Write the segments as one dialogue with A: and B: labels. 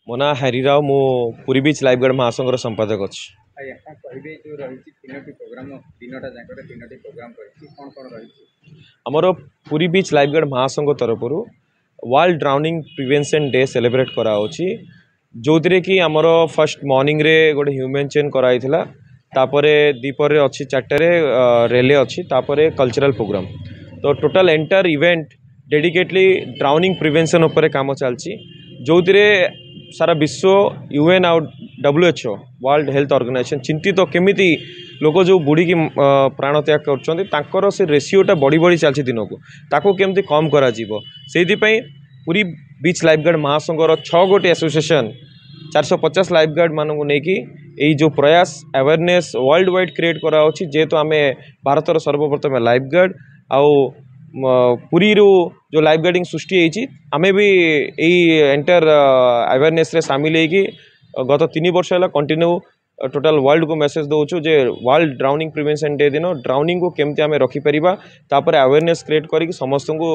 A: मो ना हरिराव मु पुरी बीच लाइफगार्ड महासंघर संपादक अच्छी।
B: आज्ञा कौन कहे जो रही तीनो प्रोग्राम दिनटा जाकर तीनो प्रोग्राम कौन कौन रही
A: आमर पुरी बीच लाइफगार्ड महासंघ तरफ world drowning prevention day celebrate कराऊँगी जो थी कि आमर फर्स्ट मॉर्निंग रे गोटे ह्यूमन चेन कराई तापर दीपर अच्छी चार्टे रेले अच्छी तापर कल्चरल प्रोग्राम तो total entire event dedicatedly drowning prevention उपर काम चलती जो सारा विश्व यूएन आउ WHO वर्ल्ड हेल्थ ऑर्गेनाइजेशन चिंतित केमिति लोक जो बुढ़ी की प्राण त्याग कर से रेसीोटा बढ़ी बढ़ी चलती दिन को ताको केमती कम करा जीवो सेहिपाई पूरी बीच लाइफगार्ड महासंघर 6 गोटी एसोसिएशन 450 लाइफगार्ड मानू नहीं जो प्रयास अवेयरनेस वर्ल्ड वाइड क्रिएट कराऊँगी जेहेतु आम भारतर सर्वप्रथम लाइफगार्ड आउ पुरी रू जो लाइफ गार्डिंग सृष्टि होती आम भी यही एंटायर अवेयरनेस रे सामिल होगी गत 3 वर्ष है कंटिन्यू टोटल वर्ल्ड को मेसेज दौचु जे वर्ल्ड ड्राउनिंग प्रिवेंशन डे दिन ड्राउनिंग को केमती आम रखिपर तापर अवेयरनेस क्रिएट करके समस्त को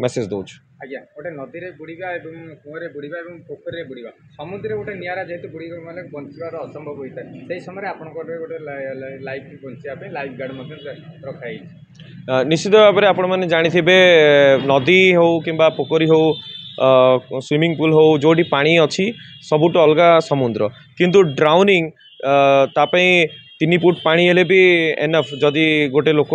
A: मेसेज दौचु।
B: आज्ञा गोटे नदी में बुड़ीबा कुएं बुड़ीबा पोखरी में बुड़ीबा समुद्र गोटे निरा जेहेतु बुड़ी मैंने बचार असंभव होता है से समय आप गोटे लाइफ बचापी लाइफ गार्ड रखाई
A: निश्चित भाव में आपण मैंने जाथे नदी हो कि पोखरी हो स्विमिंग पूल हो जोटी पानी अच्छी सबुठ अलग समुद्र किंतु ड्राउनिंग तापाई 3 फुट पानी हेले भी एनफ जदि गोटे लोक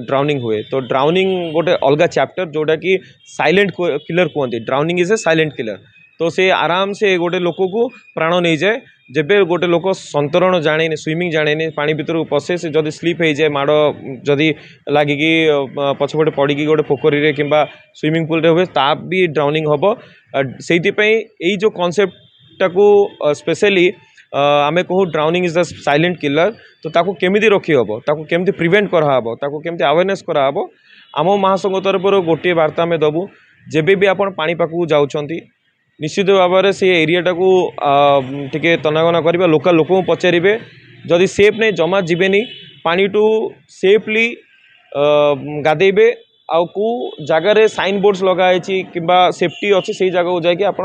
A: ड्राउनिंग हुए तो ड्राउनिंग गोटे अलग चैप्टर जोटा कि साइलेंट किलर कहते drowning is a silent killer तो से आराम से गोटे लोक को प्राण नहीं जाए जेबे गोटे लोक संतरण जाने स्विमिंग जाने पानी भीतर पशे से जदि स्लीप हो जाए माड़ जदि लगिकी पछपटे पड़ी गोटे पोखरी रे किंबा स्विमिंग पूल रे हुए ता भी ड्राउनिंग हम से यही जो कॉन्सेप्ट को स्पेशली आमे कहूँ drowning is the silent killer तो ताको केमिति रखी हम ताको केमिति प्रिवेंट कराब ताको केमिति अवेयरनेस कराब आम महासंघ तरफ गोटे वार्ता आम दबू जेबे भी आपण पानी पाखु जाउछंती निश्चित भाव में से एरियाटा को टिके तनागना करवा लोकल लोक पचारे जदि सेफ नहीं जमा जीवेनि पानी टू सेफली गाधेबे आउ को जगार साइन बोर्ड्स लगाई कि सेफ्टी अच्छी से जगह जाकि आप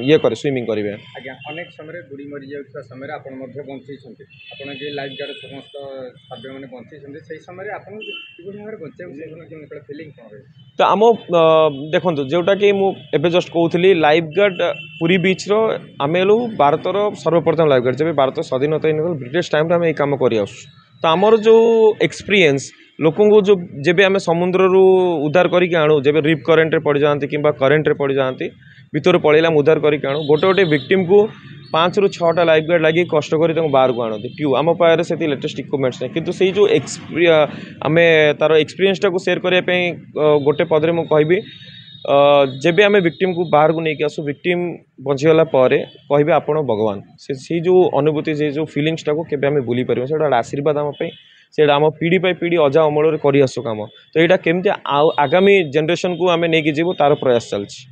A: ये करे स्विमिंग करेंगे।
B: आज्ञा अनेक समय बुड़ी मरी जाता समय आप बचे लाइफ गार्ड समस्त सभ्य मैंने बचे से समय आप बचे फिलिंग कौन
A: तो आम देखो जोटा कि मुझे जस्ट कहूली लाइफ गार्ड पुरी बीच आम भारतर सर्वप्रथम लाइफ गार्ड जब भारत स्वाधीनता ब्रिटिश टाइम आम ये कम कर तो आमर जो एक्सपीरियंस लोक को जो जब आम समुद्र उद्धार करके आणु जब रिप करेन्ट रे पड़ जाती कि करेन्ट रे पड़ जाती भीतर पड़ेला उद्धार करके आणु गोटे गोटे विक्टिम को 5 ରୁ 6टा लाइफ गार्ड लगे कष्ट कर बाहर को आनती क्यों आम पाखे से लेटेस्ट इक्विपमेंट्स नहीं किंतु से जो आम तार एक्सपीरियंस टाक सेयार करने गोटे पदरे मुझे कहबी जेबे आम विक्टिम को बाहर को लेकिन आसू विक्टिम बचीगला कहे आपण भगवान से जो अनुभूति से जो फिलिंग्स टाक के भूली पार से आशीर्वाद आम से आम पीढ़ी पर पीढ़ी अजा अमल कर आसू कम तो यहाँ केमती आगामी जेनरेशन को आम नहीं जीव तार प्रयास चलती।